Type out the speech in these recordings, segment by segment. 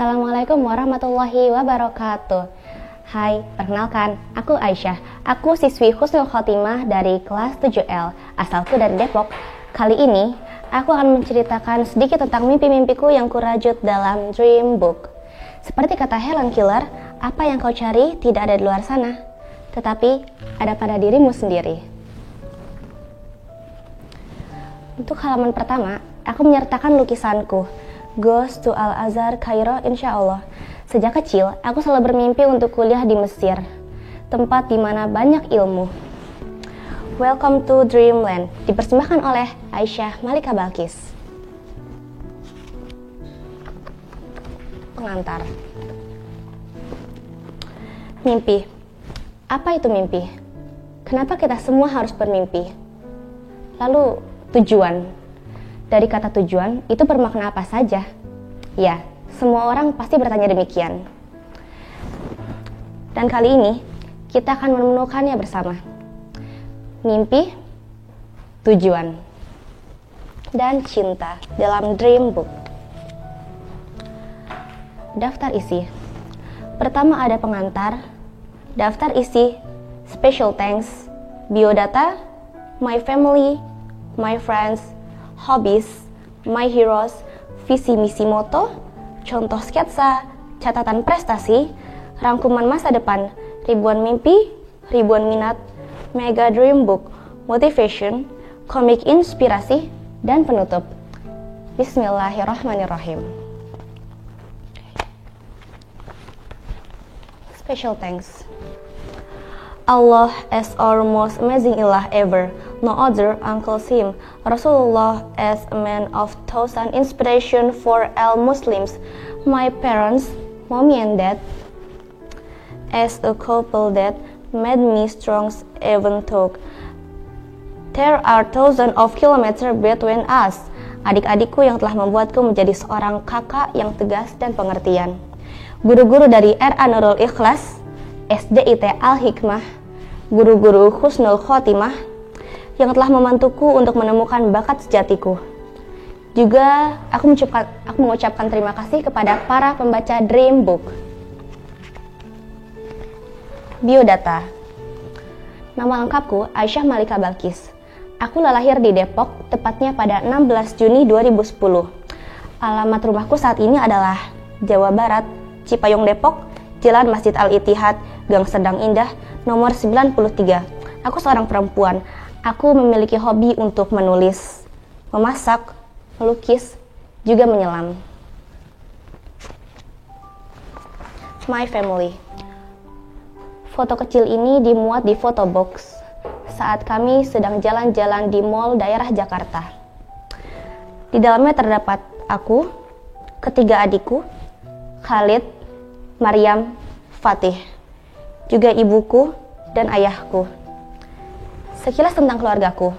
Assalamualaikum warahmatullahi wabarakatuh. Hai, perkenalkan, aku Aisyah. Aku siswi Husnul Khotimah dari kelas 7L, asalku dari Depok. Kali ini, aku akan menceritakan sedikit tentang mimpi-mimpiku yang kurajut dalam Dream Book. Seperti kata Helen Keller, apa yang kau cari tidak ada di luar sana, tetapi ada pada dirimu sendiri. Untuk halaman pertama, aku menyertakan lukisanku, Goes to Al-Azhar, Kairo, insya Allah. Sejak kecil, aku selalu bermimpi untuk kuliah di Mesir, tempat di mana banyak ilmu. Welcome to Dreamland, dipersembahkan oleh Aisyah Malika Balkis. Pengantar. Mimpi. Apa itu mimpi? Kenapa kita semua harus bermimpi? Lalu, tujuan. Dari kata tujuan, itu bermakna apa saja? Ya, semua orang pasti bertanya demikian. Dan kali ini, kita akan menemukannya bersama. Mimpi, tujuan, dan cinta dalam Dream Book. Daftar isi. Pertama ada pengantar, daftar isi, special thanks, biodata, my family, my friends, hobbies, my heroes, visi misi moto, contoh sketsa, catatan prestasi, rangkuman masa depan, ribuan mimpi, ribuan minat, mega dream book, motivation, komik inspirasi, dan penutup. Bismillahirrahmanirrahim. Special thanks. Allah is our most amazing ilah ever. No other uncles him. Rasulullah as a man of thoughts and inspiration for all Muslims. My parents, mommy and dad, as a couple that made me strong even though there are thousands of kilometers between us. Adik-adikku yang telah membuatku menjadi seorang kakak yang tegas dan pengertian. Guru-guru dari RA Nurul Ikhlas, SDIT Al-Hikmah, guru-guru Husnul Khotimah yang telah membantuku untuk menemukan bakat sejatiku. Juga aku mengucapkan terima kasih kepada para pembaca Dream Book. Biodata. Nama lengkapku Aisyah Malika Balkis. Aku lahir di Depok, tepatnya pada 16 Juni 2010. Alamat rumahku saat ini adalah Jawa Barat, Cipayung Depok, Jalan Masjid Al-Ittihad, Gang Serdang Indah, nomor 93. Aku seorang perempuan. Aku memiliki hobi untuk menulis, memasak, melukis, juga menyelam. My family. Foto kecil ini dimuat di photo box saat kami sedang jalan-jalan di mall daerah Jakarta. Di dalamnya terdapat aku, ketiga adikku, Khalid, Maryam, Fatih, juga ibuku dan ayahku. Sekilas tentang keluargaku.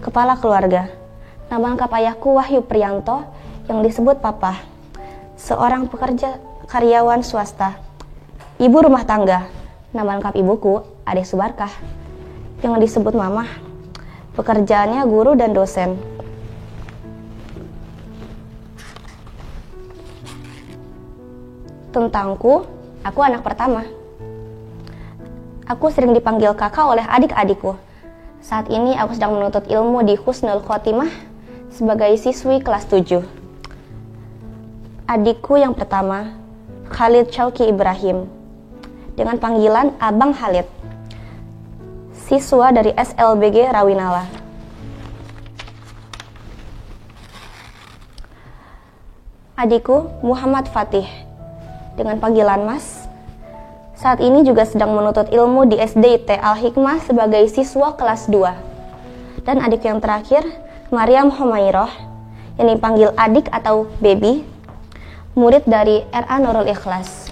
Kepala keluarga. Nama lengkap ayahku Wahyu Priyanto yang disebut Papa. Seorang pekerja karyawan swasta. Ibu rumah tangga. Nama lengkap ibuku Ade Subarkah yang disebut Mama. Pekerjaannya guru dan dosen. Tentangku, aku anak pertama. Aku sering dipanggil kakak oleh adik-adikku. Saat ini aku sedang menuntut ilmu di Husnul Khotimah sebagai siswi kelas 7. Adikku yang pertama, Khalid Chauki Ibrahim, dengan panggilan Abang Khalid, siswa dari SLBG Rawinala. Adikku Muhammad Fatih, dengan panggilan Mas, saat ini juga sedang menuntut ilmu di SDIT Al-Hikmah sebagai siswa kelas 2. Dan adik yang terakhir, Maryam Homairoh, yang dipanggil adik atau baby, murid dari RA Nurul Ikhlas.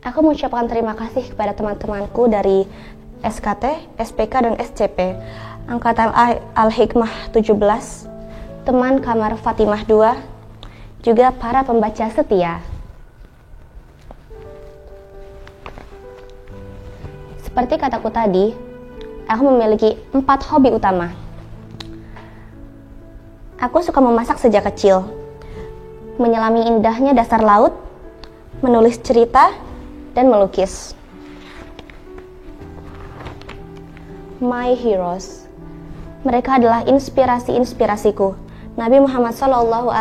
Aku mengucapkan terima kasih kepada teman-temanku dari SKT, SPK, dan SCP, Angkatan Al-Hikmah 17, teman kamar Fatimah 2, juga para pembaca setia. Seperti kataku tadi, aku memiliki 4 hobi utama. Aku suka memasak sejak kecil, menyelami indahnya dasar laut, menulis cerita, dan melukis. My heroes. Mereka adalah inspirasi-inspirasiku. Nabi Muhammad SAW,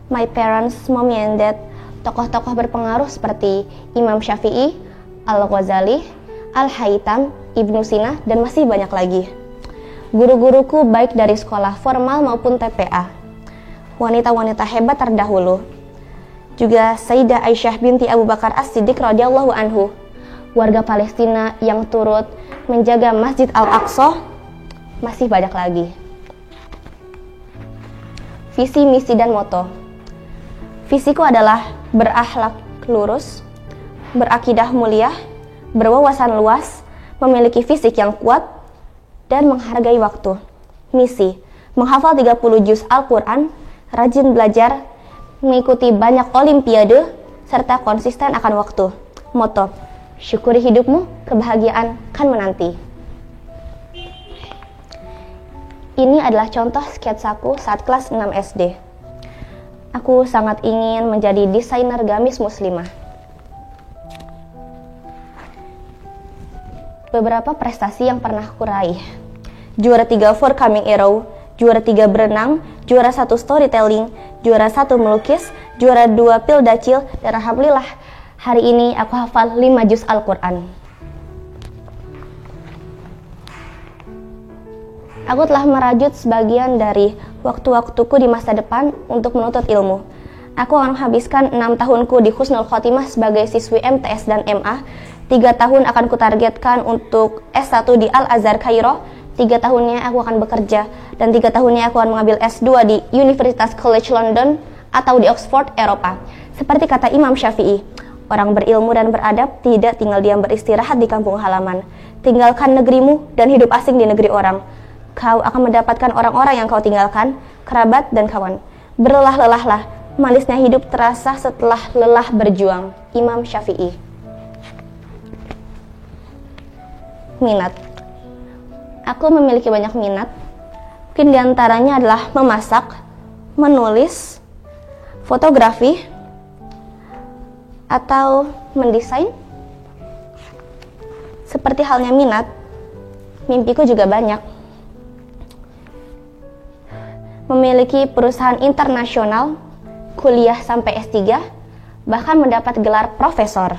my parents, mommy and dad, tokoh-tokoh berpengaruh seperti Imam Syafi'i, Al-Ghazali, Al-Haytham, Ibnu Sina, dan masih banyak lagi. Guru-guruku baik dari sekolah formal maupun TPA. Wanita-wanita hebat terdahulu. Juga Sayyidah Aisyah binti Abu Bakar As-Siddiq radhiyallahu anhu. Warga Palestina yang turut menjaga Masjid Al-Aqsa, masih banyak lagi. Visi, misi, dan moto. Visiku adalah berakhlak lurus, berakidah mulia, berwawasan luas, memiliki fisik yang kuat, dan menghargai waktu. Misi, menghafal 30 juz Al-Quran, rajin belajar, mengikuti banyak olimpiade, serta konsisten akan waktu. Moto, syukuri hidupmu, kebahagiaan kan menanti. Ini adalah contoh sketsaku saat kelas 6 SD. Aku sangat ingin menjadi desainer gamis muslimah. Beberapa prestasi yang pernah aku raih. Juara 3 for coming arrow, juara 3 berenang, juara 1 storytelling, juara 1 melukis, juara 2 pildacil, dan alhamdulillah hari ini aku hafal 5 juz Al-Quran. Aku telah merajut sebagian dari waktu-waktuku di masa depan untuk menuntut ilmu. Aku akan menghabiskan 6 tahunku di Husnul Khotimah sebagai siswi MTS dan MA. 3 tahun akan kutargetkan untuk S1 di Al-Azhar Kairo. 3 tahunnya aku akan bekerja. Dan 3 tahunnya aku akan mengambil S2 di Universitas College London atau di Oxford, Eropa. Seperti kata Imam Syafi'i, orang berilmu dan beradab tidak tinggal diam beristirahat di kampung halaman. Tinggalkan negerimu dan hidup asing di negeri orang. Kau akan mendapatkan orang-orang yang kau tinggalkan, kerabat dan kawan. Berlelah-lelahlah, manisnya hidup terasa setelah lelah berjuang. Imam Syafi'i. Minat. Aku memiliki banyak minat. Mungkin diantaranya adalah memasak, menulis, fotografi, atau mendesain. Seperti halnya minat, mimpiku juga banyak. Memiliki perusahaan internasional, kuliah sampai S3, bahkan mendapat gelar profesor.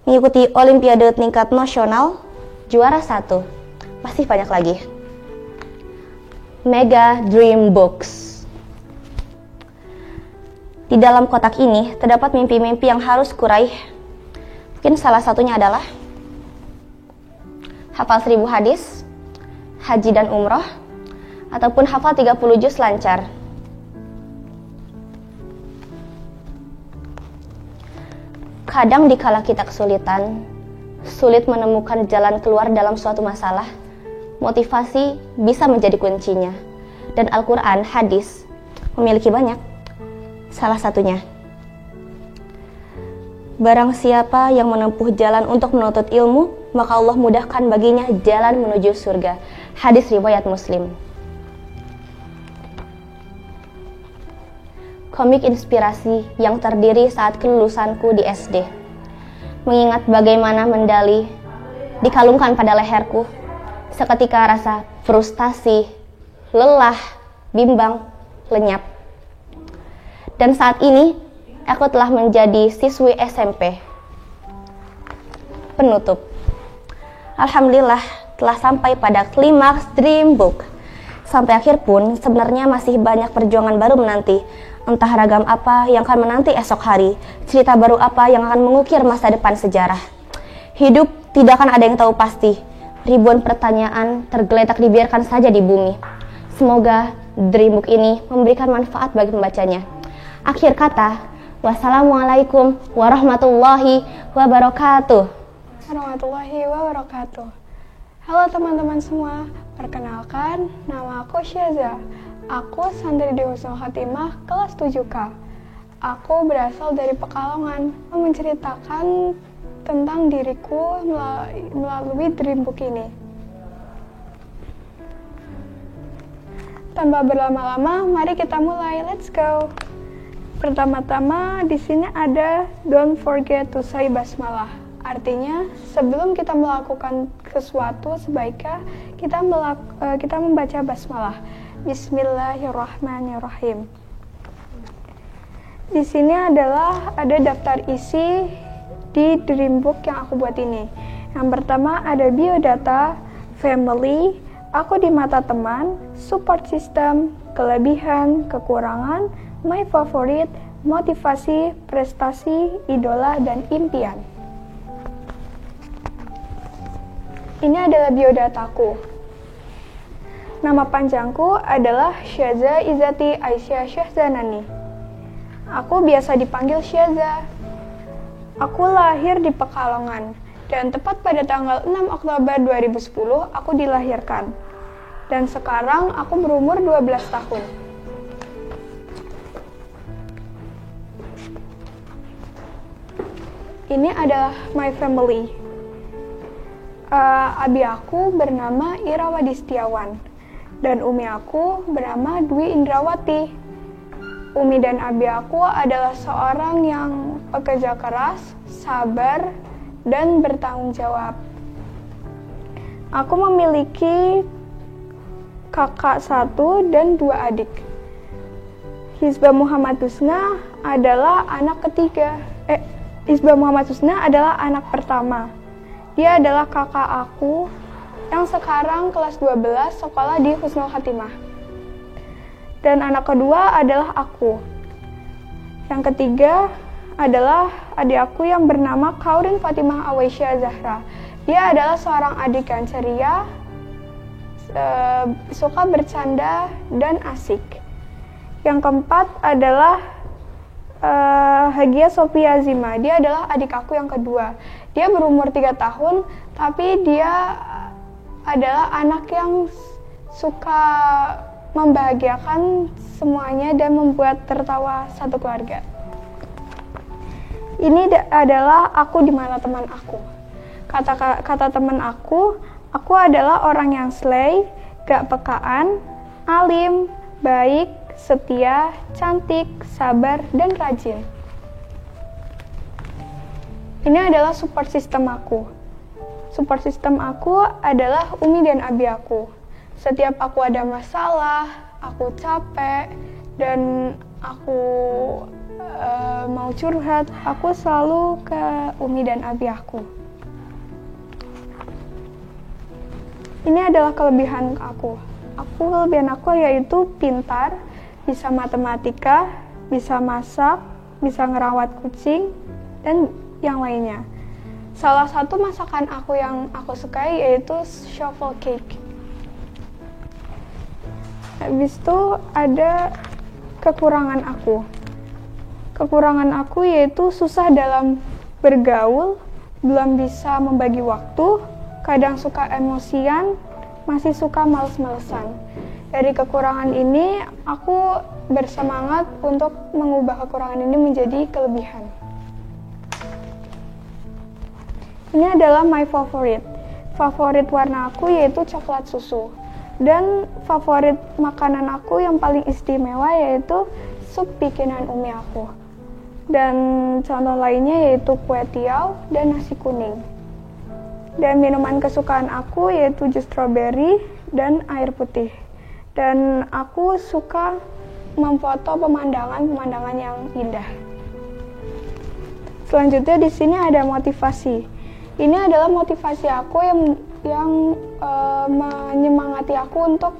Mengikuti olimpiade tingkat nasional, juara 1. Masih banyak lagi. Mega Dream Box. Di dalam kotak ini terdapat mimpi-mimpi yang harus kuraih. Mungkin salah satunya adalah hafal 1000 hadis, haji dan umroh, ataupun hafal 30 juz lancar. Kadang dikala kita kesulitan, sulit menemukan jalan keluar dalam suatu masalah, motivasi bisa menjadi kuncinya. Dan Al-Quran, hadis, memiliki banyak. Salah satunya, barang siapa yang menempuh jalan untuk menuntut ilmu, maka Allah mudahkan baginya jalan menuju surga. Hadis riwayat Muslim. Komik inspirasi yang terdiri saat kelulusanku di SD. Mengingat bagaimana medali dikalungkan pada leherku, seketika rasa frustasi, lelah, bimbang, lenyap. Dan saat ini, aku telah menjadi siswi SMP. Penutup. Alhamdulillah telah sampai pada klimaks Dream Book. Sampai akhir pun sebenarnya masih banyak perjuangan baru menanti. Entah ragam apa yang akan menanti esok hari, cerita baru apa yang akan mengukir masa depan sejarah. Hidup tidak akan ada yang tahu pasti. Ribuan pertanyaan tergeletak dibiarkan saja di bumi. Semoga Dream Book ini memberikan manfaat bagi pembacanya. Akhir kata, wassalamualaikum warahmatullahi wabarakatuh. Warahmatullahi wabarakatuh. Halo teman-teman semua, perkenalkan nama aku Syaza. Aku santri di Husnul Khotimah kelas 7K. Aku berasal dari Pekalongan, menceritakan tentang diriku melalui Dream Book ini. Tanpa berlama-lama, mari kita mulai. Let's go. Pertama-tama di sini ada don't forget to say basmalah. Artinya, sebelum kita melakukan sesuatu sebaiknya kita membaca basmalah. Bismillahirrahmanirrahim. Di sini ada daftar isi di Dreambook yang aku buat ini. Yang pertama ada biodata, family, aku di mata teman, support system, kelebihan, kekurangan, my favorite, motivasi, prestasi, idola, dan impian. Ini adalah biodataku. Nama panjangku adalah Syaza Izati Aisyah Syahzanani. Aku biasa dipanggil Syaza. Aku lahir di Pekalongan, dan tepat pada tanggal 6 Oktober 2010 aku dilahirkan. Dan sekarang aku berumur 12 tahun. Ini adalah my family. Abi aku bernama Irawadi Setiawan, dan umi aku bernama Dwi Indrawati. Umi dan abi aku adalah seorang yang pekerja keras, sabar, dan bertanggung jawab. Aku memiliki kakak 1 dan 2 adik. Hizbah Muhammad Husna adalah anak ketiga. Hizbah Muhammad Husna adalah anak pertama. Dia adalah kakak aku yang sekarang kelas 12 sekolah di Husnul Khatimah. Dan anak kedua adalah aku. Yang ketiga adalah adik aku yang bernama Kaurin Fatimah Awaisyah Zahra. Dia adalah seorang adik yang ceria, suka bercanda, dan asik. Yang keempat adalah Hagia Sophia Zima. Dia adalah adik aku yang kedua. Dia berumur 3 tahun, tapi dia adalah anak yang suka membahagiakan semuanya dan membuat tertawa satu keluarga. Ini adalah aku di mana teman aku. Kata teman aku adalah orang yang slay, gak pekaan, alim, baik, setia, cantik, sabar, dan rajin. Ini adalah support system aku. Support system aku adalah umi dan abi aku. Setiap aku ada masalah, aku capek, dan aku mau curhat, aku selalu ke umi dan abi aku. Ini adalah kelebihan aku. Kelebihan aku yaitu pintar, bisa matematika, bisa masak, bisa ngerawat kucing, dan yang lainnya. Salah satu masakan aku yang aku sukai yaitu shovel cake. Habis itu ada kekurangan aku. Kekurangan aku yaitu susah dalam bergaul, belum bisa membagi waktu, kadang suka emosian, masih suka males-malesan. Dari kekurangan ini, aku bersemangat untuk mengubah kekurangan ini menjadi kelebihan. Ini adalah my favorite. Favorit warna aku yaitu coklat susu. Dan favorit makanan aku yang paling istimewa yaitu sup bikinan umi aku. Dan contoh lainnya yaitu kue tiaw dan nasi kuning. Dan minuman kesukaan aku yaitu jus strawberry dan air putih. Dan aku suka memfoto pemandangan yang indah. Selanjutnya di sini ada motivasi. Ini adalah motivasi aku yang menyemangati aku untuk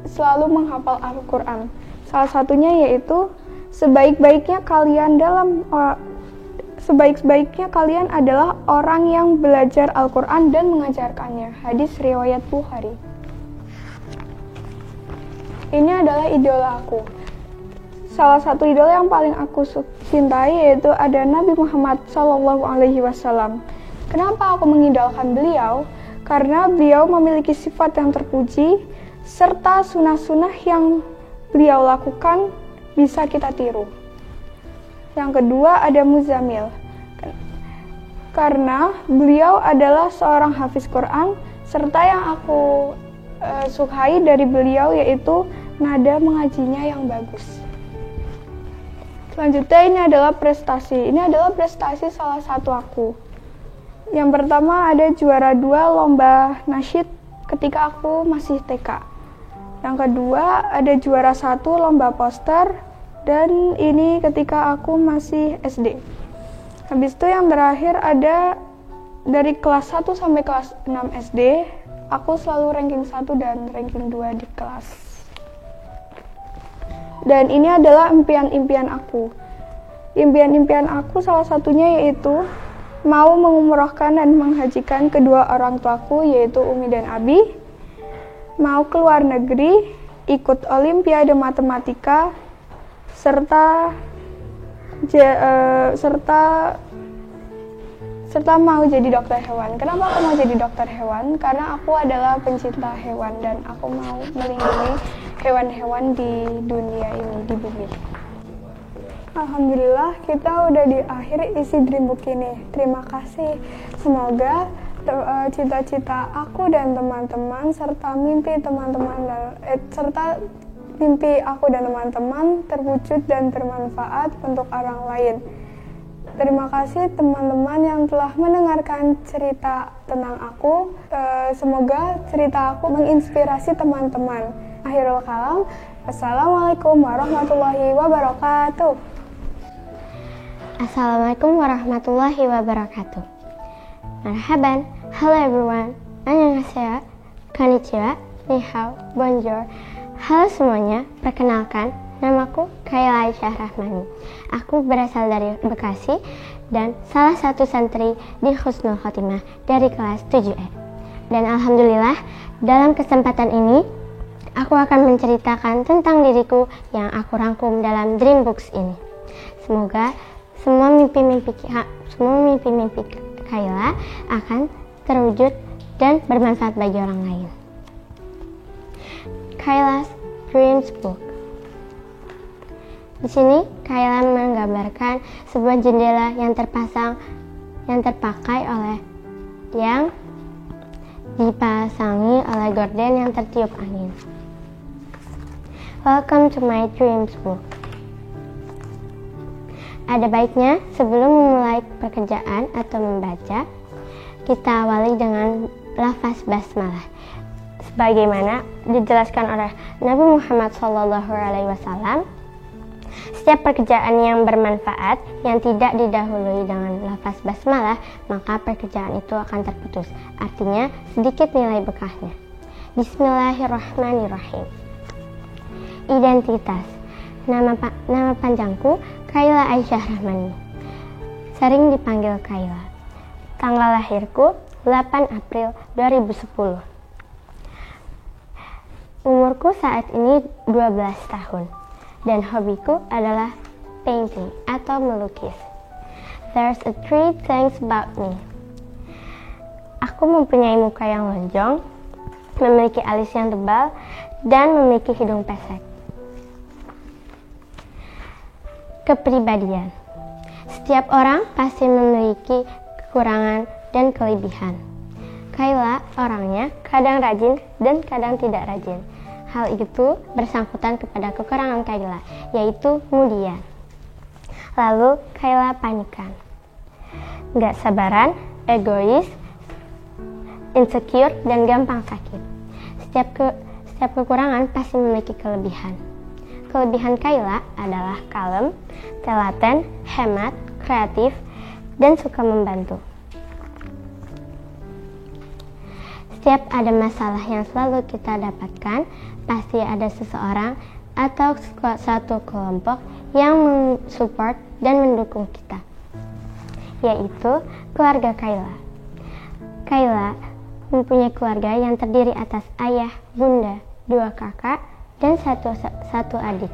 selalu menghafal Al-Quran. Salah satunya yaitu sebaik-baiknya kalian adalah orang yang belajar Al-Quran dan mengajarkannya. Hadis riwayat Bukhari. Ini adalah idola aku. Salah satu idola yang paling aku cintai yaitu ada Nabi Muhammad SAW. Kenapa aku mengidolakan beliau? Karena beliau memiliki sifat yang terpuji, serta sunnah-sunnah yang beliau lakukan bisa kita tiru. Yang kedua ada Muzamil. Karena beliau adalah seorang hafiz Quran, serta yang aku sukai dari beliau, yaitu nada mengajinya yang bagus. Selanjutnya ini adalah prestasi. Ini adalah prestasi salah satu aku. Yang pertama ada juara 2 lomba nasyid ketika aku masih TK. Yang kedua ada juara 1 lomba poster, dan ini ketika aku masih SD. Habis itu yang terakhir ada dari kelas 1 sampai kelas 6 SD, aku selalu ranking 1 dan ranking 2 di kelas. Dan ini adalah impian-impian aku. Impian-impian aku salah satunya yaitu mau mengumrohkan dan menghajikan kedua orang tuaku, yaitu Umi dan Abi. Mau keluar negeri, ikut Olimpiade Matematika, serta mau jadi dokter hewan. Kenapa aku mau jadi dokter hewan? Karena aku adalah pencinta hewan dan aku mau melindungi hewan-hewan di dunia ini, di bumi. Alhamdulillah, kita udah di akhir isi Dreambook ini. Terima kasih. Semoga cita-cita aku dan teman-teman serta mimpi aku dan teman-teman terwujud dan bermanfaat untuk orang lain. Terima kasih teman-teman yang telah mendengarkan cerita tentang aku. Semoga cerita aku menginspirasi teman-teman. Akhirul kalam. Assalamualaikum warahmatullahi wabarakatuh. Assalamualaikum warahmatullahi wabarakatuh. Marhaban. Hello everyone. Annyeonghaseyo. Konnichiwa. Ni hao. Bonjour. Halo semuanya. Perkenalkan, namaku Kayla Aisyah Rahmani. Aku berasal dari Bekasi dan salah satu santri di Husnul Khotimah dari kelas 7E. Dan alhamdulillah, dalam kesempatan ini aku akan menceritakan tentang diriku yang aku rangkum dalam Dreambooks ini. Semoga semua mimpi-mimpi Kayla akan terwujud dan bermanfaat bagi orang lain. Kayla's Dreams Book. Di sini Kayla menggambarkan sebuah jendela yang dipasangi oleh gorden yang tertiup angin. Welcome to my dreams book. Ada baiknya sebelum memulai pekerjaan atau membaca, kita awali dengan lafaz basmalah. Sebagaimana dijelaskan oleh Nabi Muhammad SAW, setiap pekerjaan yang bermanfaat yang tidak didahului dengan lafaz basmalah, maka pekerjaan itu akan terputus. Artinya sedikit nilai bekahnya. Bismillahirrahmanirrahim. Identitas. Nama panjangku Kayla Aisyah Rahmani. Sering dipanggil Kayla. Tanggal lahirku 8 April 2010. Umurku saat ini 12 tahun. Dan hobiku adalah painting atau melukis. There's a three things about me. Aku mempunyai muka yang lonjong, memiliki alis yang tebal, dan memiliki hidung pesek. Kepribadian. Setiap orang pasti memiliki kekurangan dan kelebihan. Kayla orangnya kadang rajin dan kadang tidak rajin. Hal itu bersangkutan kepada kekurangan Kayla, yaitu kemudian. Lalu Kayla panikan, gak sabaran, egois, insecure, dan gampang sakit. Setiap kekurangan pasti memiliki kelebihan. Kelebihan Kayla adalah kalem, telaten, hemat, kreatif, dan suka membantu. Setiap ada masalah yang selalu kita dapatkan, pasti ada seseorang atau satu kelompok yang mensupport dan mendukung kita, yaitu keluarga Kayla. Kayla mempunyai keluarga yang terdiri atas ayah, bunda, 2 kakak, dan satu adik.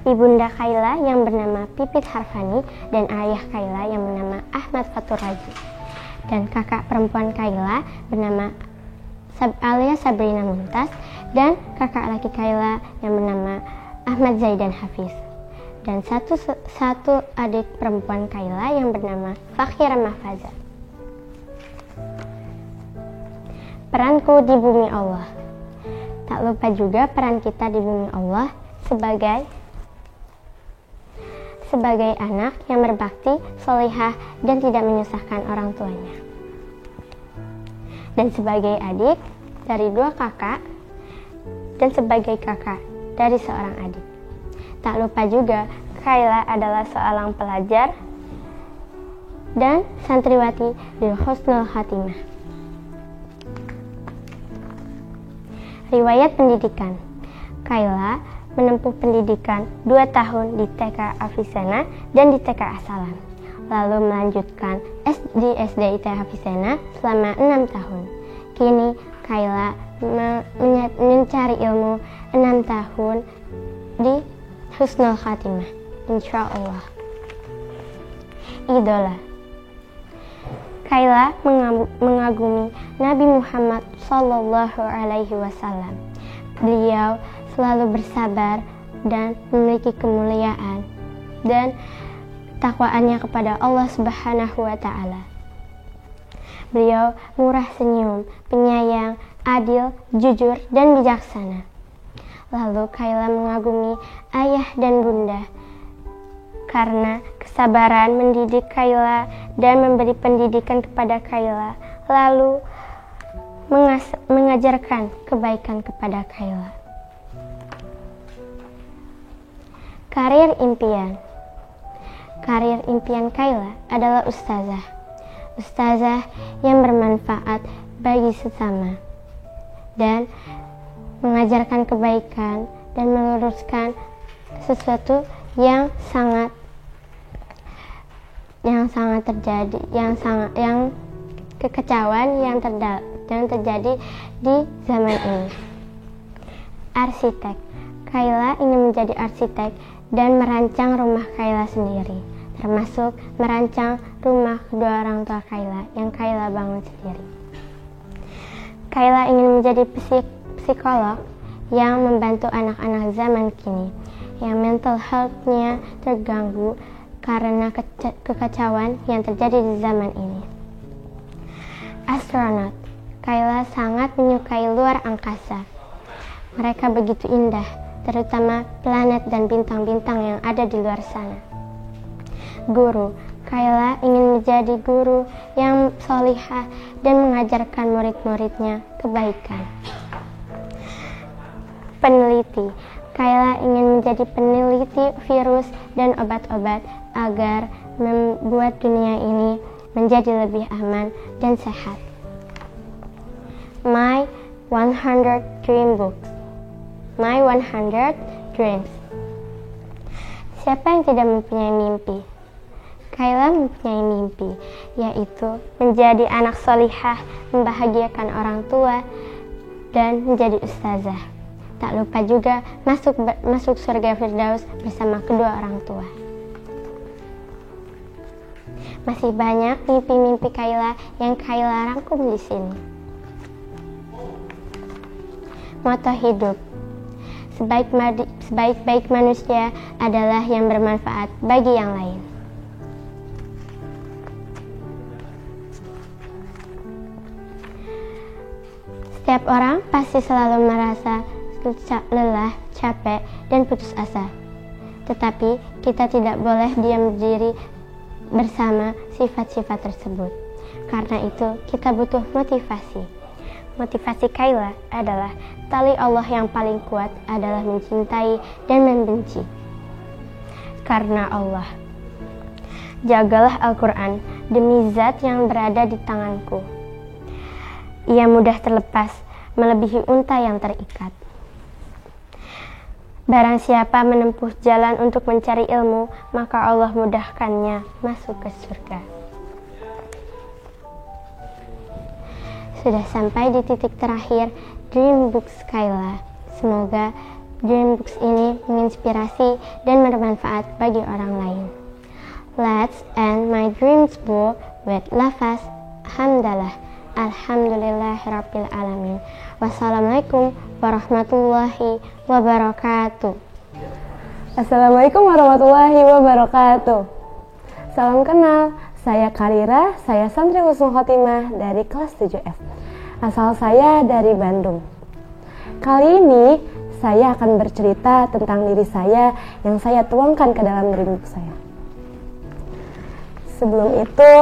Ibunda Kayla yang bernama Pipit Harfani dan ayah Kayla yang bernama Ahmad Fatur Raji. Dan kakak perempuan Kayla bernama Alia Sabrina Mumtaz dan kakak laki Kayla yang bernama Ahmad Zaidan Hafiz. Dan satu adik perempuan Kayla yang bernama Fakhira Mahfaza. peranku di bumi Allah. Tak lupa juga peran kita di bumi Allah sebagai anak yang berbakti, solihah, dan tidak menyusahkan orang tuanya. Dan sebagai adik dari 2 kakak, dan sebagai kakak dari seorang adik. Tak lupa juga Kayla adalah seorang pelajar dan santriwati di Husnul Khatimah. Riwayat pendidikan. Kayla menempuh pendidikan 2 tahun di TK Afisena dan di TK Asalam, lalu melanjutkan di SD IT Afisena selama 6 tahun. Kini Kayla mencari ilmu 6 tahun di Husnul Khatimah, insya Allah. Idola. Kayla mengagumi Nabi Muhammad Sallallahu Alaihi Wasallam. Beliau selalu bersabar dan memiliki kemuliaan dan takwaannya kepada Allah Subhanahu wa Ta'ala. Beliau murah senyum, penyayang, adil, jujur, dan bijaksana. Lalu Kayla mengagumi ayah dan bunda karena kesabaran mendidik Kayla dan memberi pendidikan kepada Kayla, lalu mengajarkan kebaikan kepada Kayla. Karir impian. Karir impian Kayla adalah ustazah. Ustazah yang bermanfaat bagi sesama dan mengajarkan kebaikan dan meluruskan sesuatu yang terjadi, yang kekacauan yang terjadi di zaman ini. Arsitek. Kayla ingin menjadi arsitek dan merancang rumah Kayla sendiri, termasuk merancang rumah kedua orang tua Kayla yang Kayla bangun sendiri. Kayla ingin menjadi psikolog yang membantu anak-anak zaman kini yang mental health-nya terganggu karena kekacauan yang terjadi di zaman ini. Astronot. Kayla sangat menyukai luar angkasa. Mereka begitu indah, terutama planet dan bintang-bintang yang ada di luar sana. Guru. Kayla ingin menjadi guru yang solihah dan mengajarkan murid-muridnya kebaikan. Peneliti. Kayla ingin menjadi peneliti virus dan obat-obat agar membuat dunia ini menjadi lebih aman dan sehat. My 100 Dream Books. My 100 Dreams. Siapa yang tidak mempunyai mimpi? Kayla mempunyai mimpi, yaitu menjadi anak solihah, membahagiakan orang tua, dan menjadi ustazah. Tak lupa juga masuk surga Firdaus bersama kedua orang tua. Masih banyak mimpi-mimpi Kayla yang Kayla rangkum di sini. Moto hidup. Sebaik-baik manusia adalah yang bermanfaat bagi yang lain. Setiap orang pasti selalu merasa lelah, capek, dan putus asa. Tetapi kita tidak boleh diam diri bersama sifat-sifat tersebut. Karena itu kita butuh motivasi. Motivasi Kayla adalah tali Allah yang paling kuat adalah mencintai dan membenci. Karena Allah. Jagalah Al-Quran demi zat yang berada di tanganku. Ia mudah terlepas, melebihi unta yang terikat. Barang siapa menempuh jalan untuk mencari ilmu, maka Allah mudahkannya masuk ke surga. Sudah sampai di titik terakhir Dream Books Kayla. Semoga Dream Books ini menginspirasi dan bermanfaat bagi orang lain. Let's end my dreams book with lafaz hamdalah. Alhamdulillahirabbil alamin. Wassalamualaikum warahmatullahi wabarakatuh. Assalamualaikum warahmatullahi wabarakatuh. Salam kenal, saya Karira, saya santri Husnul Khotimah dari kelas 7F. Asal saya dari Bandung. Kali ini saya akan bercerita tentang diri saya yang saya tuangkan ke dalam ringbook saya. Sebelum itu,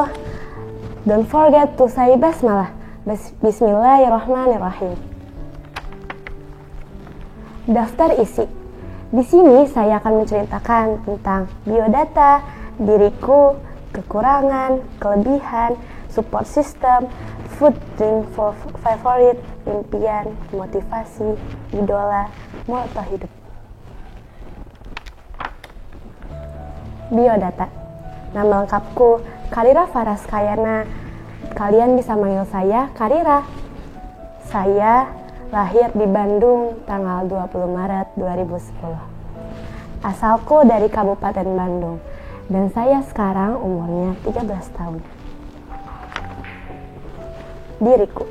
don't forget to say basmalah. Bismillahirrahmanirrahim. Daftar isi. Di sini saya akan menceritakan tentang biodata, diriku, kekurangan, kelebihan, support system, food drink favorite, impian, motivasi, idola, moto hidup. Biodata. Nama lengkapku Karira Faraskayana. Kalian bisa manggil saya Karira. Saya lahir di Bandung tanggal 20 Maret 2010. Asalku dari Kabupaten Bandung dan saya sekarang umurnya 13 tahun. Diriku.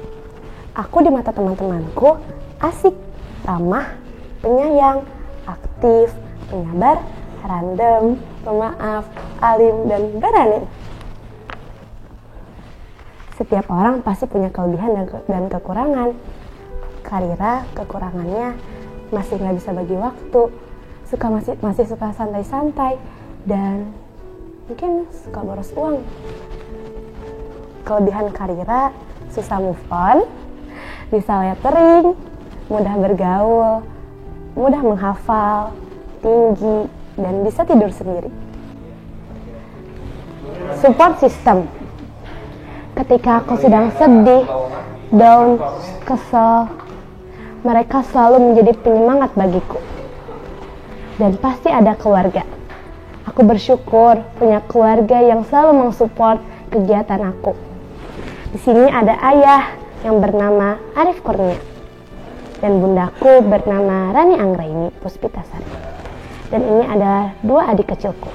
Aku di mata teman-temanku asik, ramah, penyayang, aktif, penyabar, random, pemaaf, alim, dan berani. Setiap orang pasti punya kelebihan dan kekurangan. Karira kekurangannya masih nggak bisa bagi waktu, masih suka santai-santai, dan mungkin suka boros uang. Kelebihan Karira susah move on, bisa lettering, mudah bergaul, mudah menghafal, tinggi, dan bisa tidur sendiri. Support system. Ketika aku sedang sedih, down, kesel, mereka selalu menjadi penyemangat bagiku. Dan pasti ada keluarga. Aku bersyukur punya keluarga yang selalu mensupport kegiatan aku. Di sini ada ayah yang bernama Arif Kurnia dan bundaku bernama Rani Anggraini Puspitasari. Dan ini adalah dua adik kecilku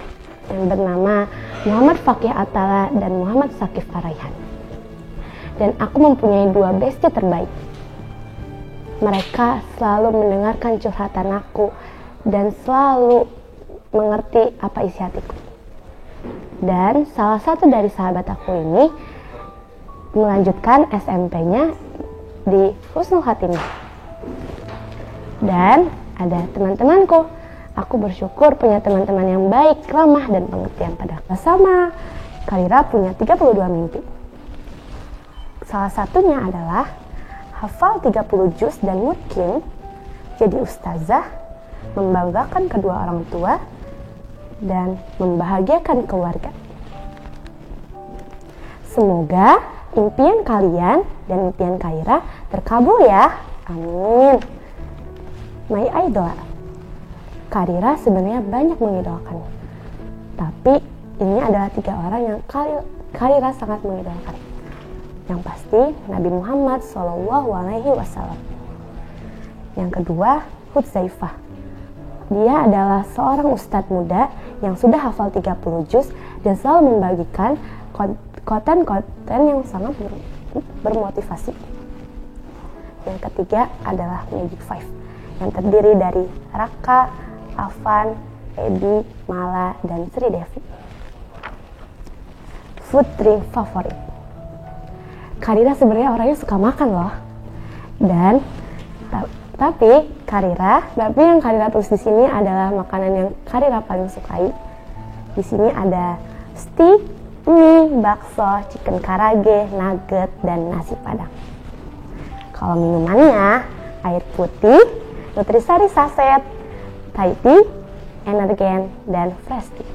yang bernama Muhammad Fakih Atala dan Muhammad Sakif Araihan. Dan aku mempunyai dua bestie terbaik. Mereka selalu mendengarkan curhatan aku dan selalu mengerti apa isi hatiku. Dan salah satu dari sahabat aku ini melanjutkan SMP-nya di Husnul Khatimah. Dan ada teman-temanku. Aku bersyukur punya teman-teman yang baik, ramah, dan pengertian padaku. Sama Karira punya 32 mimpi. Salah satunya adalah hafal 30 juz dan mungkin jadi ustazah, membanggakan kedua orang tua, dan membahagiakan keluarga. Semoga impian kalian dan impian Karira terkabul ya. Amin. My idol. Karira sebenarnya banyak mengidolakan, tapi ini adalah 3 orang yang Karira sangat mengidolakan. Yang pasti Nabi Muhammad SAW. Yang kedua, Hudzaifah. Dia adalah seorang ustadz muda yang sudah hafal 30 juz dan selalu membagikan konten-konten yang sangat bermotivasi. Yang ketiga adalah Magic Five yang terdiri dari Raka, Afan, Edi, Mala, dan Sri Devi. Food drink favorit. Karira sebenarnya orangnya suka makan loh. Dan tapi yang Karira tulis di sini adalah makanan yang Karira paling sukai. Di sini ada steak, mie, bakso, chicken karage, nugget, dan nasi padang. Kalau minumannya air putih, Nutrisari saset, Thai tea, Energen, dan Fresh tea.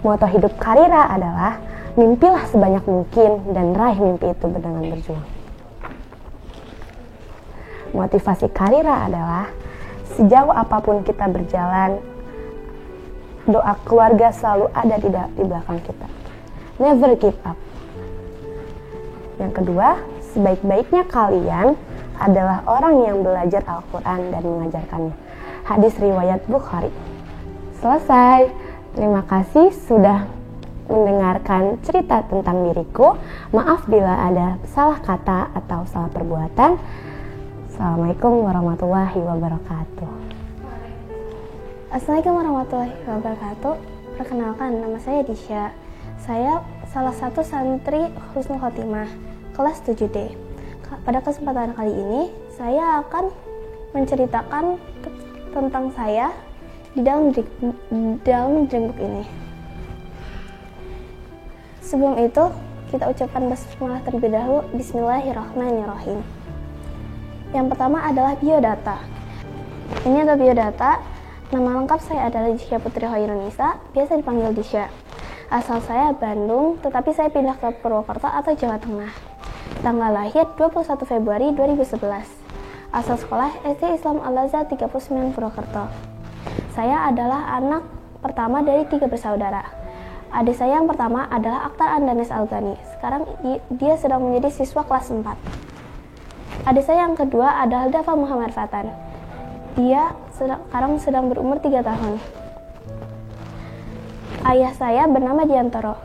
Moto hidup Karira adalah mimpilah sebanyak mungkin dan raih mimpi itu dengan berjuang. Motivasi Karira adalah sejauh apapun kita berjalan, doa keluarga selalu ada di belakang kita. Never give up. Yang kedua, sebaik-baiknya kalian adalah orang yang belajar Al-Quran dan mengajarkannya. Hadis riwayat Bukhari. Selesai. Terima kasih sudah mendengarkan cerita tentang diriku. Maaf bila ada salah kata atau salah perbuatan. Assalamualaikum warahmatullahi wabarakatuh. Assalamualaikum warahmatullahi wabarakatuh. Perkenalkan, nama saya Disha. Saya salah satu santri Husnul Khotimah. kelas 7D. Pada kesempatan kali ini, saya akan menceritakan tentang saya di dalam Dreambook ini. Sebelum itu, kita ucapkan basmalah terlebih dahulu. Bismillahirrahmanirrahim. Yang pertama adalah biodata. Ini adalah biodata. Nama lengkap saya adalah Disha Putri Hoirunisa, biasa dipanggil Disha. Asal saya Bandung, tetapi saya pindah ke Purwokerto atau Jawa Tengah. Tanggal lahir 21 Februari 2011. Asal sekolah SD Islam Al-Azhar 39 Purwokerto. Saya adalah anak pertama dari 3 bersaudara. Adik saya yang pertama adalah Akhtar Andanes Algani. Sekarang dia sedang menjadi siswa kelas 4. Adik saya yang kedua adalah Dafa Muhammad Fatan. Dia sekarang sedang berumur 3 tahun. Ayah saya bernama Diantoro.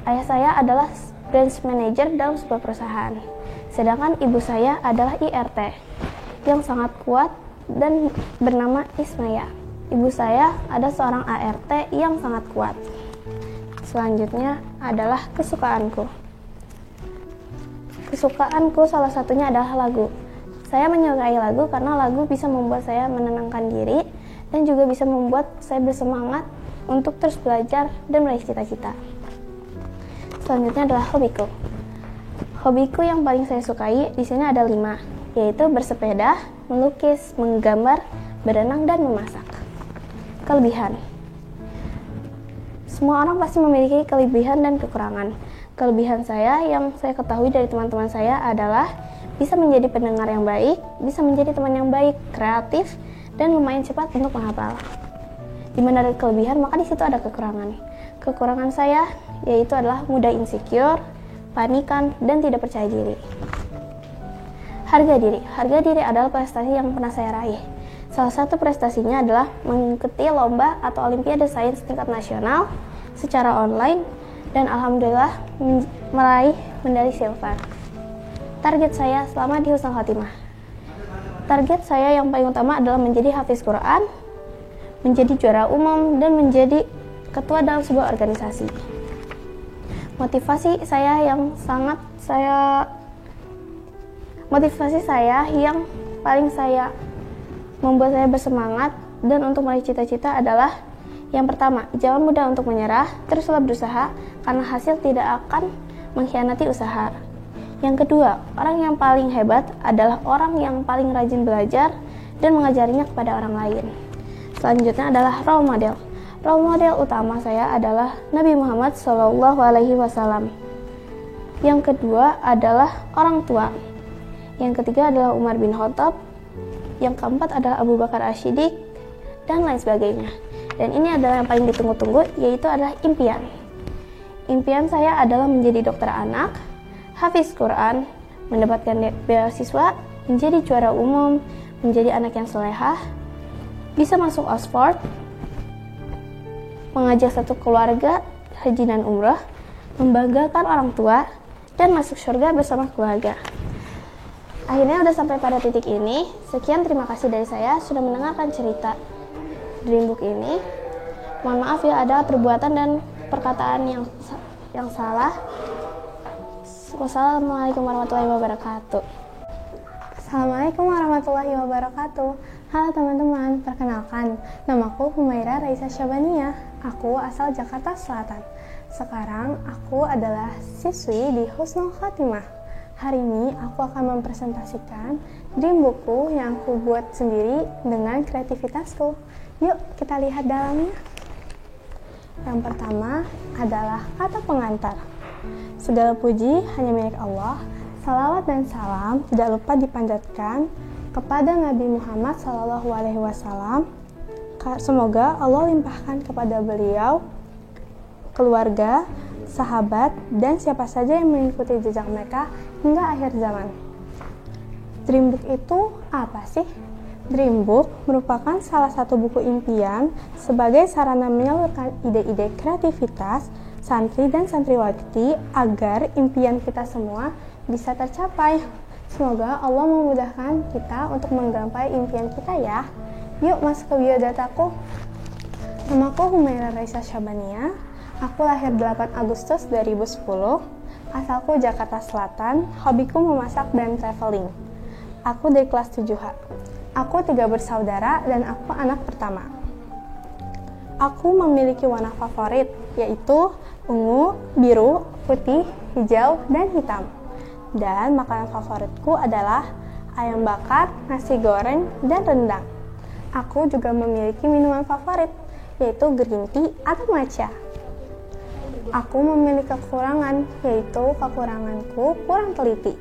Ayah saya adalah branch manager dalam sebuah perusahaan. Sedangkan ibu saya adalah IRT yang sangat kuat dan bernama Ismaya. Ibu saya adalah seorang ART yang sangat kuat. Selanjutnya adalah kesukaanku. Kesukaanku salah satunya adalah lagu. Saya menyukai lagu karena lagu bisa membuat saya menenangkan diri dan juga bisa membuat saya bersemangat untuk terus belajar dan meraih cita-cita. Selanjutnya adalah hobiku. Hobiku yang paling saya sukai di sini ada 5, yaitu bersepeda, melukis, menggambar, berenang, dan memasak. Kelebihan. Semua orang pasti memiliki kelebihan dan kekurangan. Kelebihan saya yang saya ketahui dari teman-teman saya adalah bisa menjadi pendengar yang baik, bisa menjadi teman yang baik, kreatif, dan lumayan cepat untuk menghafal. Di mana ada kelebihan, maka di situ ada kekurangan. Kekurangan saya yaitu adalah mudah insecure, panikan, dan tidak percaya diri. Harga diri. Harga diri adalah prestasi yang pernah saya raih. Salah satu prestasinya adalah mengikuti lomba atau olimpiade sains tingkat nasional secara online dan alhamdulillah meraih medali silver. Target saya selama di Husnul Khotimah. Target saya yang paling utama adalah menjadi hafiz Quran, menjadi juara umum, dan menjadi ketua dalam sebuah organisasi. Motivasi saya yang paling membuat saya bersemangat dan untuk meraih cita-cita adalah yang pertama, jangan mudah untuk menyerah, teruslah berusaha karena hasil tidak akan mengkhianati usaha. Yang kedua, orang yang paling hebat adalah orang yang paling rajin belajar dan mengajarinya kepada orang lain. Selanjutnya adalah role model. Role model utama saya adalah Nabi Muhammad SAW. Yang kedua adalah orang tua. Yang ketiga adalah Umar bin Khattab. Yang keempat adalah Abu Bakar As-Siddiq, dan lain sebagainya. Dan ini adalah yang paling ditunggu-tunggu, yaitu adalah impian. Impian saya adalah menjadi dokter anak, hafiz Quran, mendapatkan beasiswa, menjadi juara umum, menjadi anak yang solehah, bisa masuk Oxford, mengajak satu keluarga haji dan umrah, membanggakan orang tua, dan masuk surga bersama keluarga. Akhirnya udah sampai pada titik ini. Sekian, terima kasih dari saya sudah mendengarkan cerita Dreambook ini. Mohon maaf ya ada perbuatan dan perkataan yang salah. Wassalamualaikum warahmatullahi wabarakatuh. Assalamualaikum warahmatullahi wabarakatuh. Halo teman-teman, perkenalkan, namaku Humaira Raisa Syabania. Aku asal Jakarta Selatan. Sekarang aku adalah siswi di Husnul Khotimah. Hari ini aku akan mempresentasikan Dreambookku yang aku buat sendiri dengan kreativitasku. Yuk kita lihat dalamnya. Yang pertama adalah kata pengantar. Segala puji hanya milik Allah. Salawat dan salam tidak lupa dipanjatkan kepada Nabi Muhammad SAW. Semoga Allah limpahkan kepada beliau, keluarga, sahabat, dan siapa saja yang mengikuti jejak mereka hingga akhir zaman. Dreambook itu apa sih? Dreambook merupakan salah satu buku impian sebagai sarana menyalurkan ide-ide kreativitas santri dan santriwati agar impian kita semua bisa tercapai. Semoga Allah memudahkan kita untuk menggapai impian kita ya. Yuk masuk ke biodataku. Namaku Humaira Raisa Syabania. Aku lahir 8 Agustus 2010. Asalku Jakarta Selatan, hobiku memasak dan traveling. Aku dari kelas 7H. Aku 3 bersaudara dan aku anak pertama. Aku memiliki warna favorit, yaitu ungu, biru, putih, hijau, dan hitam. Dan makanan favoritku adalah ayam bakar, nasi goreng, dan rendang. Aku juga memiliki minuman favorit, yaitu green tea atau matcha. Aku memiliki kekurangan, yaitu kekuranganku kurang teliti.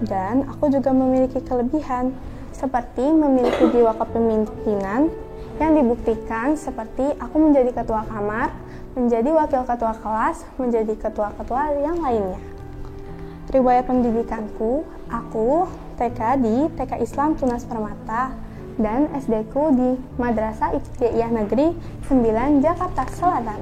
Dan aku juga memiliki kelebihan, seperti memiliki jiwa kepemimpinan yang dibuktikan seperti aku menjadi ketua kamar, menjadi wakil ketua kelas, menjadi ketua-ketua yang lainnya. Riwayat pendidikanku, aku TK di TK Islam Tunas Permata dan SD ku di Madrasah Ibtidaiyah Negeri 9 Jakarta Selatan.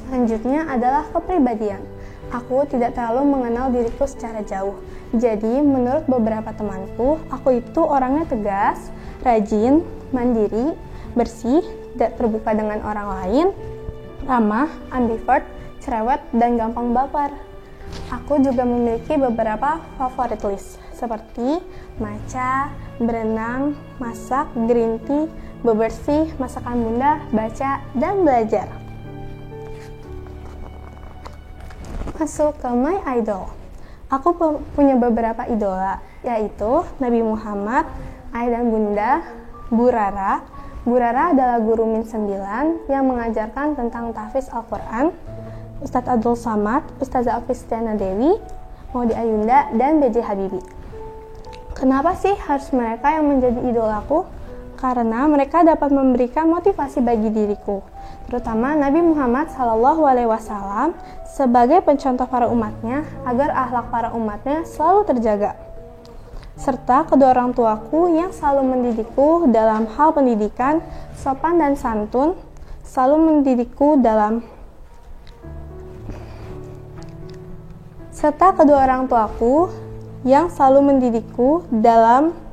Selanjutnya adalah kepribadian. Aku tidak terlalu mengenal diriku secara jauh. Jadi, menurut beberapa temanku, aku itu orangnya tegas, rajin, mandiri, bersih, tidak terbuka dengan orang lain, ramah, ambivert, cerewet, dan gampang baper. Aku juga memiliki beberapa favorit list, seperti matcha, berenang, masak, green tea, bebersih, masakan bunda, baca, dan belajar. Masuk ke my idol. Aku punya beberapa idola, yaitu Nabi Muhammad, ayah dan bunda, Bu Rara. Bu Rara adalah guru Min 9 yang mengajarkan tentang tahfiz Al-Quran, Ustadz Abdul Samad, Ustazah Alfistiana Dewi, Maudi Ayunda, dan B.J. Habibie. Kenapa sih harus mereka yang menjadi idolaku? Karena mereka dapat memberikan motivasi bagi diriku, terutama Nabi Muhammad SAW sebagai pencontoh para umatnya agar akhlak para umatnya selalu terjaga. Serta kedua orang tuaku yang selalu mendidikku dalam hal pendidikan, sopan dan santun, selalu mendidikku dalam serta kedua orang tuaku yang selalu mendidikku dalam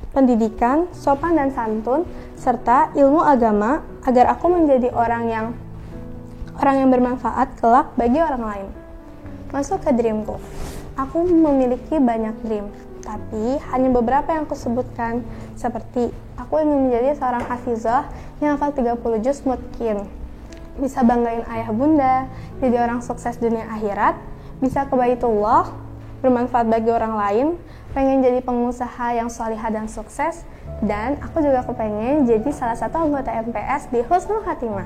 pendidikan, sopan dan santun, serta ilmu agama agar aku menjadi orang yang bermanfaat kelak bagi orang lain. Masuk ke dreamku. Aku memiliki banyak dream, tapi hanya beberapa yang kusebutkan, seperti aku ingin menjadi seorang hafizah yang hafal 30 juz mutqin, bisa banggain ayah bunda, jadi orang sukses dunia akhirat, bisa ke Baitullah, bermanfaat bagi orang lain, pengen jadi pengusaha yang salihah dan sukses, dan aku juga kepengen jadi salah satu anggota MPS di Husnul Khatimah.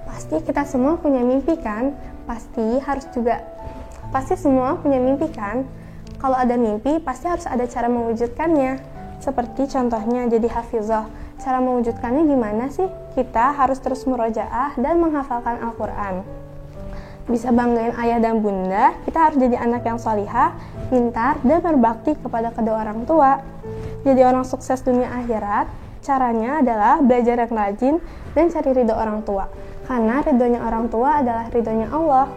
Pasti kita semua punya mimpi kan? Pasti semua punya mimpi kan? Kalau ada mimpi, pasti harus ada cara mewujudkannya. Seperti contohnya jadi hafizah. Cara mewujudkannya gimana sih? Kita harus terus murojaah dan menghafalkan Al-Quran. Bisa banggain ayah dan bunda, kita harus jadi anak yang salihah, pintar, dan berbakti kepada kedua orang tua. Jadi orang sukses dunia akhirat, caranya adalah belajar yang rajin dan cari ridho orang tua. Karena ridhonya orang tua adalah ridhonya Allah.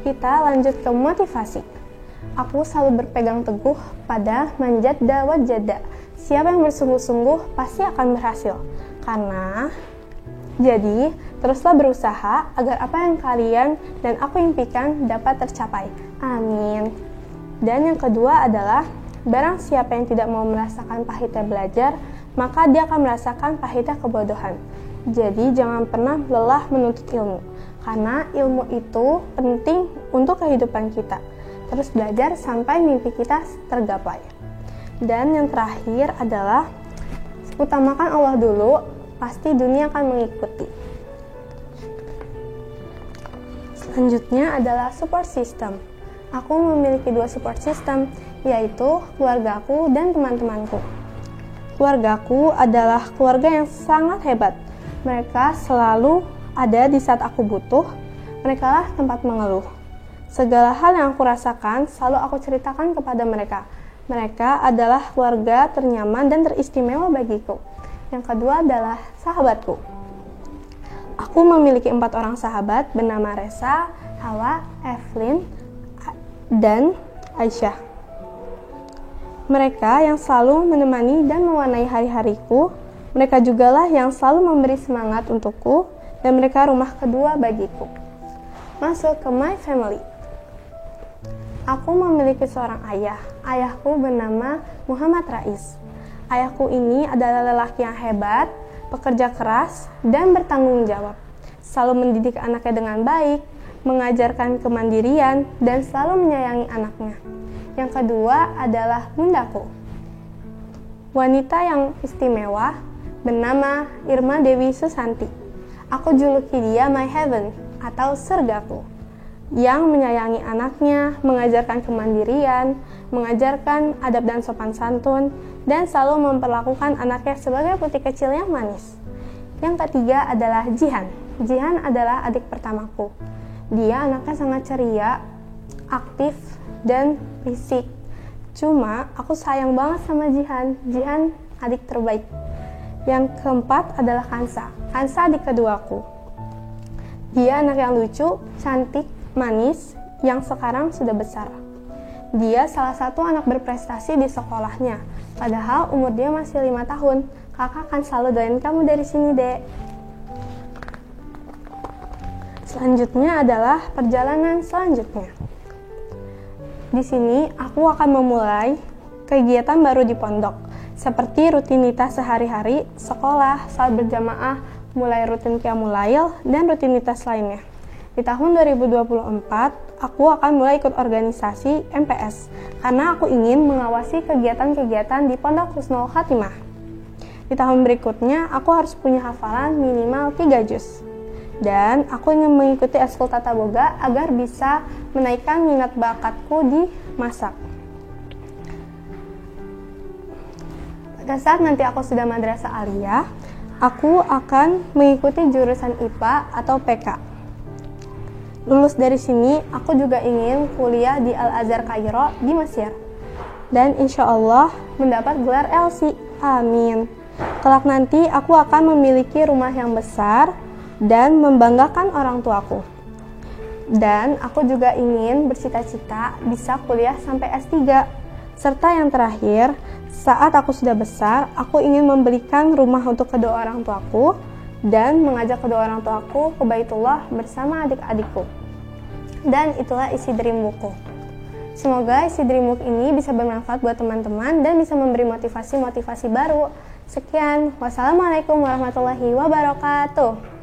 Kita lanjut ke motivasi. Aku selalu berpegang teguh pada manjadda wajadda. Siapa yang bersungguh-sungguh pasti akan berhasil. Jadi, teruslah berusaha agar apa yang kalian dan aku impikan dapat tercapai. Amin. Dan yang kedua adalah, barang siapa yang tidak mau merasakan pahitnya belajar, maka dia akan merasakan pahitnya kebodohan. Jadi, jangan pernah lelah menuntut ilmu. Karena ilmu itu penting untuk kehidupan kita. Terus belajar sampai mimpi kita tergapai. Dan yang terakhir adalah, utamakan Allah dulu, pasti dunia akan mengikuti. Selanjutnya adalah support system. Aku memiliki 2 support system, yaitu keluargaku dan teman-temanku. Keluargaku adalah keluarga yang sangat hebat. Mereka selalu ada di saat aku butuh. Mereka lah tempat mengeluh. Segala hal yang aku rasakan selalu aku ceritakan kepada mereka. Mereka adalah keluarga ternyaman dan teristimewa bagiku. Yang kedua adalah sahabatku. Aku memiliki 4 orang sahabat bernama Resa, Hawa, Evelyn, dan Aisyah. Mereka yang selalu menemani dan mewarnai hari-hariku. Mereka jugalah yang selalu memberi semangat untukku dan mereka rumah kedua bagiku. Masuk ke my family. Aku memiliki seorang ayah. Ayahku bernama Muhammad Rais. Ayahku ini adalah lelaki yang hebat, pekerja keras, dan bertanggung jawab. Selalu mendidik anaknya dengan baik, mengajarkan kemandirian, dan selalu menyayangi anaknya. Yang kedua adalah bundaku. Wanita yang istimewa bernama Irma Dewi Susanti. Aku juluki dia my heaven atau surgaku, yang menyayangi anaknya, mengajarkan kemandirian, mengajarkan adab dan sopan santun, dan selalu memperlakukan anaknya sebagai putri kecil yang manis. Yang ketiga adalah Jihan. Jihan adalah adik pertamaku. Dia anaknya sangat ceria, aktif, dan fisik. Cuma aku sayang banget sama Jihan. Jihan adik terbaik. Yang keempat adalah Kansa. Kansa adik keduaku. Dia anak yang lucu, cantik, manis, yang sekarang sudah besar. Dia salah satu anak berprestasi di sekolahnya. Padahal umur dia masih 5 tahun. Kakak akan selalu doain kamu dari sini, Dek. Selanjutnya adalah perjalanan selanjutnya. Di sini aku akan memulai kegiatan baru di pondok, seperti rutinitas sehari-hari, sekolah, salat berjamaah, mulai rutin qiyamul lail, dan rutinitas lainnya. Di tahun 2024, aku akan mulai ikut organisasi MPS, karena aku ingin mengawasi kegiatan-kegiatan di Pondok Husnul Khatimah. Di tahun berikutnya, aku harus punya hafalan minimal 3 juz. Dan aku ingin mengikuti ekskul tata boga agar bisa menaikkan minat bakatku di masak. Pada saat nanti aku sudah madrasah aliyah, aku akan mengikuti jurusan IPA atau PK. Lulus dari sini, aku juga ingin kuliah di Al-Azhar Kairo di Mesir. Dan insya Allah mendapat gelar LC. Amin. Kelak nanti aku akan memiliki rumah yang besar dan membanggakan orang tuaku. Dan aku juga ingin bercita-cita bisa kuliah sampai S3. Serta yang terakhir, saat aku sudah besar, aku ingin membelikan rumah untuk kedua orang tuaku dan mengajak kedua orang tuaku ke Baitullah bersama adik-adikku. Dan itulah isi dream bookku. Semoga isi dream book ini bisa bermanfaat buat teman-teman dan bisa memberi motivasi-motivasi baru. Sekian, wassalamualaikum warahmatullahi wabarakatuh.